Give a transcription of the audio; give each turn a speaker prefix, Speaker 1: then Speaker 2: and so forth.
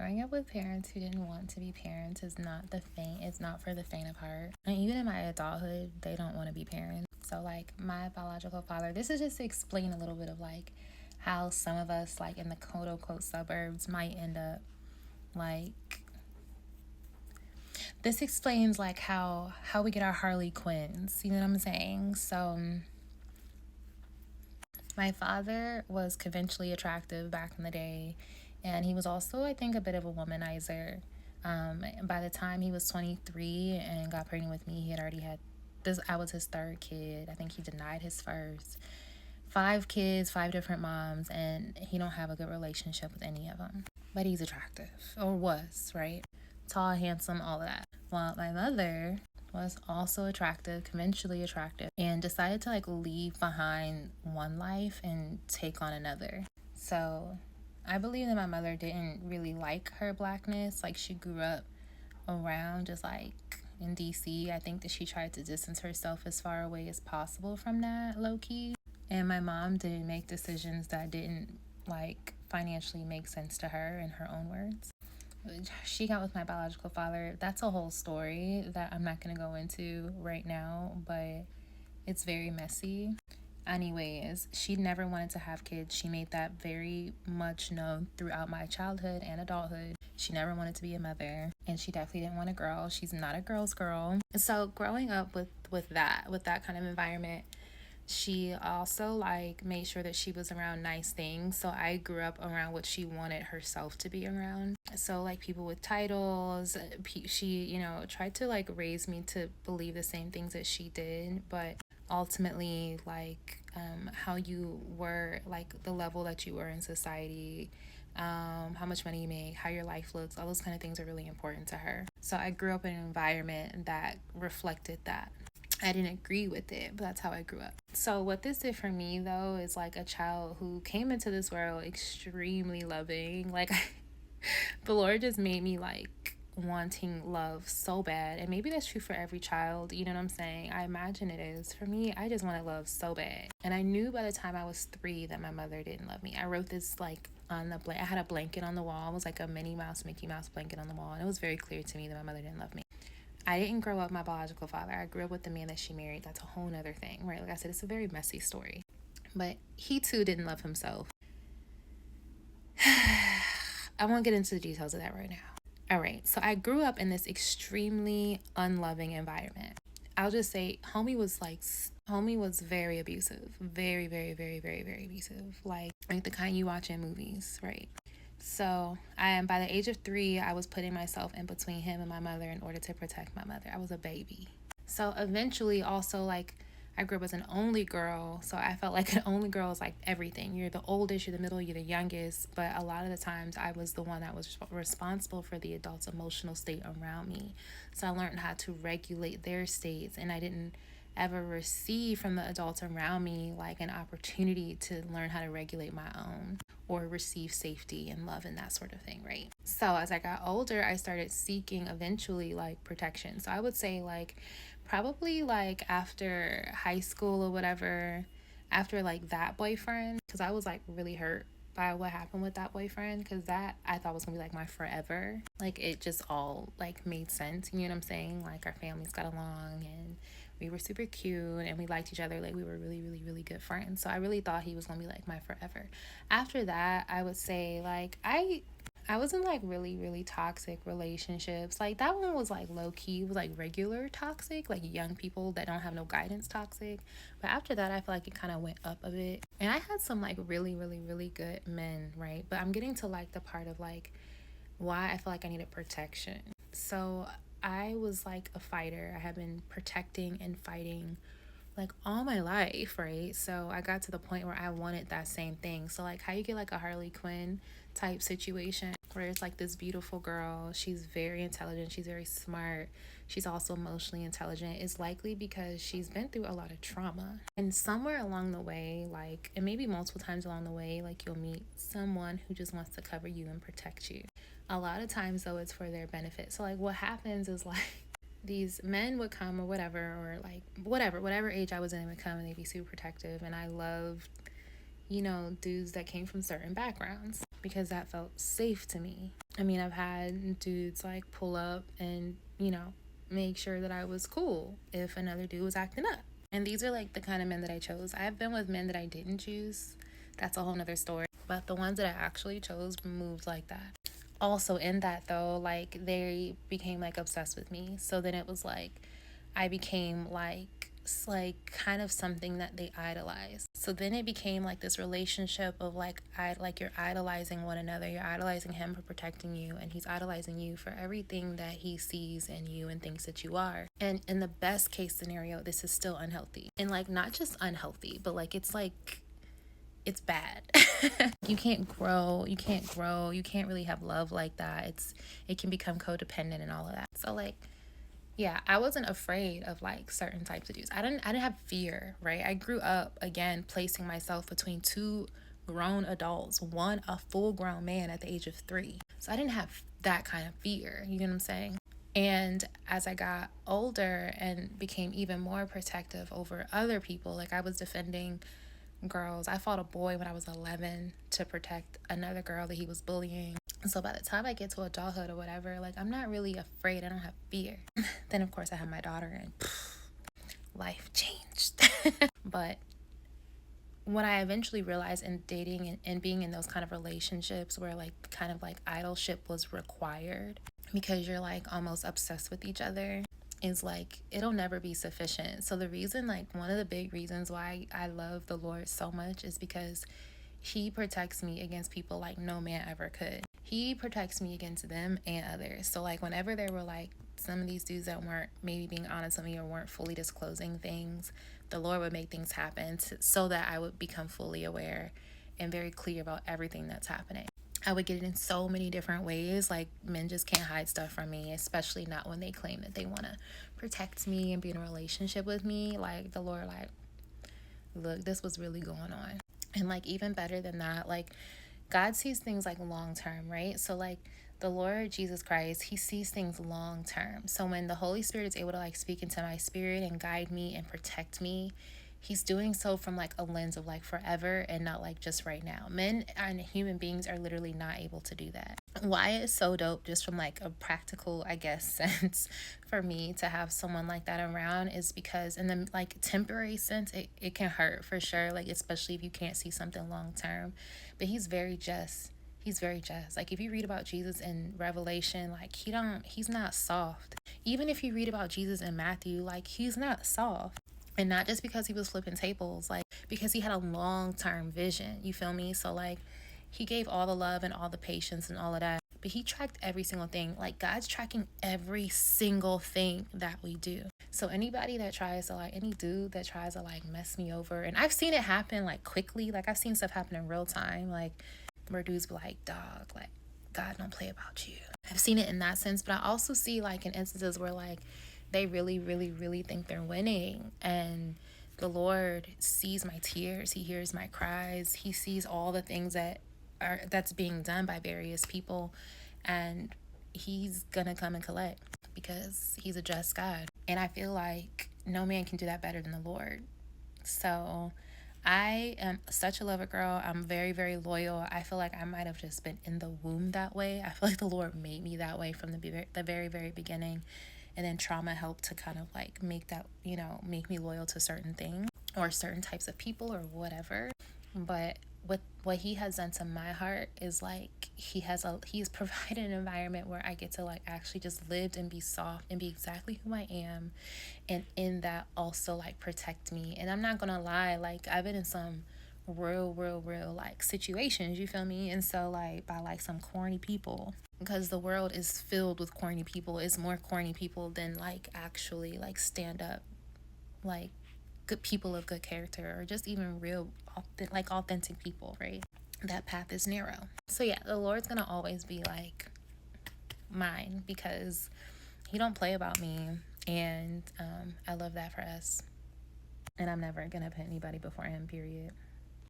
Speaker 1: Growing up with parents who didn't want to be parents is not it's not for the faint of heart. And even in my adulthood, they don't want to be parents. So like my biological father, this is just to explain a little bit of like how some of us like in the quote unquote suburbs might end up like this explains like how we get our Harley Quinns, you know what I'm saying? So my father was conventionally attractive back in the day, and he was also, I think, a bit of a womanizer. By the time he was 23 and got pregnant with me, he had already had this. I was his third kid. I think he denied his first. 5 kids, 5 different moms, and he don't have a good relationship with any of them. But he's attractive, or was, right? Tall, handsome, all of that. While my mother was also attractive, conventionally attractive, and decided to like leave behind one life and take on another. So I believe that my mother didn't really like her blackness. Like she grew up around just like in DC. I think that she tried to distance herself as far away as possible from that, low key. And my mom didn't make decisions that didn't like financially make sense to her, in her own words. She got with my biological father. That's a whole story that I'm not going to go into right now, but it's very messy. Anyways, she never wanted to have kids. She made that very much known throughout my childhood and adulthood. She never wanted to be a mother, and she definitely didn't want a girl. She's not a girl's girl. So growing up with that kind of environment, she also like made sure that she was around nice things. So I grew up around what she wanted herself to be around. So like people with titles, she, you know, tried to like raise me to believe the same things that she did, but ultimately like how you were, like the level that you were in society, how much money you make, how your life looks, all those kind of things are really important to her. So I grew up in an environment that reflected that. I didn't agree with it, but that's how I grew up. So what this did for me though is like a child who came into this world extremely loving. Like the Lord just made me like wanting love so bad. And maybe that's true for every child, you know what I'm saying? I imagine it is. For me, I just wanted love so bad. And I knew by the time I was 3 that my mother didn't love me. I wrote this like on the I had a blanket on the wall. It was like a Minnie Mouse, Mickey Mouse blanket on the wall. And it was very clear to me that my mother didn't love me. I didn't grow up with my biological father. I grew up with the man that she married. That's a whole nother thing, right? Like I said, it's a very messy story. But he too didn't love himself. I won't get into the details of that right now. All right, so I grew up in this extremely unloving environment. I'll just say homie was very abusive. Very, very, very, very, very abusive. Like the kind you watch in movies, right? So by the age of 3, I was putting myself in between him and my mother in order to protect my mother. I was a baby. So eventually also like I grew up as an only girl, so I felt like an only girl is like everything. You're the oldest, you're the middle, you're the youngest, but a lot of the times I was the one that was responsible for the adults' emotional state around me. So I learned how to regulate their states, and I didn't ever receive from the adults around me like an opportunity to learn how to regulate my own or receive safety and love and that sort of thing, right? So as I got older, I started seeking eventually like protection. So I would say like probably like after high school or whatever, after like that boyfriend, because I was like really hurt by what happened with that boyfriend, because that I thought was gonna be like my forever. Like it just all like made sense, you know what I'm saying? Like our families got along and we were super cute and we liked each other. Like we were really, really, really good friends. So I really thought he was gonna be like my forever. After that, I would say like I was in like really, really toxic relationships. Like that one was like low key, it was like regular toxic, like young people that don't have no guidance toxic. But after that, I feel like it kind of went up a bit. And I had some like really, really, really good men, right? But I'm getting to like the part of like why I feel like I needed protection. So I was like a fighter. I have been protecting and fighting like all my life, right? So I got to the point where I wanted that same thing. So like how you get like a Harley Quinn type situation where it's like this beautiful girl, she's very intelligent, she's very smart, she's also emotionally intelligent, is likely because she's been through a lot of trauma. And somewhere along the way, like, and maybe multiple times along the way, like you'll meet someone who just wants to cover you and protect you. A lot of times though, it's for their benefit. So like what happens is like these men would come or whatever, or like whatever age I was in would come and they'd be super protective. And I loved, you know, dudes that came from certain backgrounds because that felt safe to me. I mean, I've had dudes like pull up and, make sure that I was cool if another dude was acting up. And these are like the kind of men that I chose. I've been with men that I didn't choose. That's a whole nother story. But the ones that I actually chose moved like that. Also, in that though, like they became like obsessed with me. So then it was like I became like kind of something that they idolize. So then it became like this relationship of like you're idolizing one another. You're idolizing him for protecting you, and he's idolizing you for everything that he sees in you and thinks that you are. And in the best case scenario, this is still unhealthy. And like not just unhealthy, but like it's bad. You can't grow. You can't really have love like that. It can become codependent and all of that. So like yeah, I wasn't afraid of like certain types of dudes. I didn't have fear, right? I grew up again placing myself between two grown adults, one a full grown man at the age of 3. So I didn't have that kind of fear, you know what I'm saying? And as I got older and became even more protective over other people, like I was defending girls. I fought a boy when I was 11 to protect another girl that he was bullying. So by the time I get to adulthood or whatever, like I'm not really afraid. I don't have fear. Then of course I have my daughter and life changed. But what I eventually realized in dating and being in those kind of relationships where like kind of like idolship was required because you're like almost obsessed with each other is like it'll never be sufficient. So the reason, like one of the big reasons why I love the Lord so much is because he protects me against people like no man ever could. He protects me against them and others. So like whenever there were like some of these dudes that weren't maybe being honest with me or weren't fully disclosing things, the Lord would make things happen so that I would become fully aware and very clear about everything that's happening. I would get it in so many different ways. Like men just can't hide stuff from me, especially not when they claim that they want to protect me and be in a relationship with me. Like the Lord, like, look, this was really going on. And like even better than that, like God sees things like long term, right? So like the Lord Jesus Christ, he sees things long term. So when the Holy Spirit is able to like speak into my spirit and guide me and protect me, he's doing so from like a lens of like forever and not like just right now. Men and human beings are literally not able to do that. Why it's so dope, just from like a practical, I guess, sense for me to have someone like that around is because in the like temporary sense, it can hurt for sure, like especially if you can't see something long term. But he's very just. He's very just. Like if you read about Jesus in Revelation, like he's not soft. Even if you read about Jesus in Matthew, like he's not soft. And not just because he was flipping tables, like because he had a long-term vision, you feel me? So like he gave all the love and all the patience and all of that, but he tracked every single thing. Like God's tracking every single thing that we do. So anybody that tries to like, any dude that tries to like mess me over, and I've seen it happen like quickly, like I've seen stuff happen in real time, like where dudes be like, dog, like God don't play about you. I've seen it in that sense, but I also see like in instances where like they really, really, really think they're winning. And the Lord sees my tears. He hears my cries. He sees all the things that's being done by various people. And he's going to come and collect because he's a just God. And I feel like no man can do that better than the Lord. So I am such a lover girl. I'm very, very loyal. I feel like I might have just been in the womb that way. I feel like the Lord made me that way from the very, very beginning. And then trauma helped to kind of like make that, make me loyal to certain things or certain types of people or whatever. But what he has done to my heart is like he's provided an environment where I get to like actually just live and be soft and be exactly who I am, and in that also like protect me. And I'm not gonna lie, like I've been in some real like situations, you feel me? And so like by like some corny people, because the world is filled with corny people. It's more corny people than like actually like stand up like good people of good character or just even real authentic people, right? That path is narrow. So yeah, the Lord's gonna always be like mine because he don't play about me. And I love that for us. And I'm never gonna put anybody before him, period.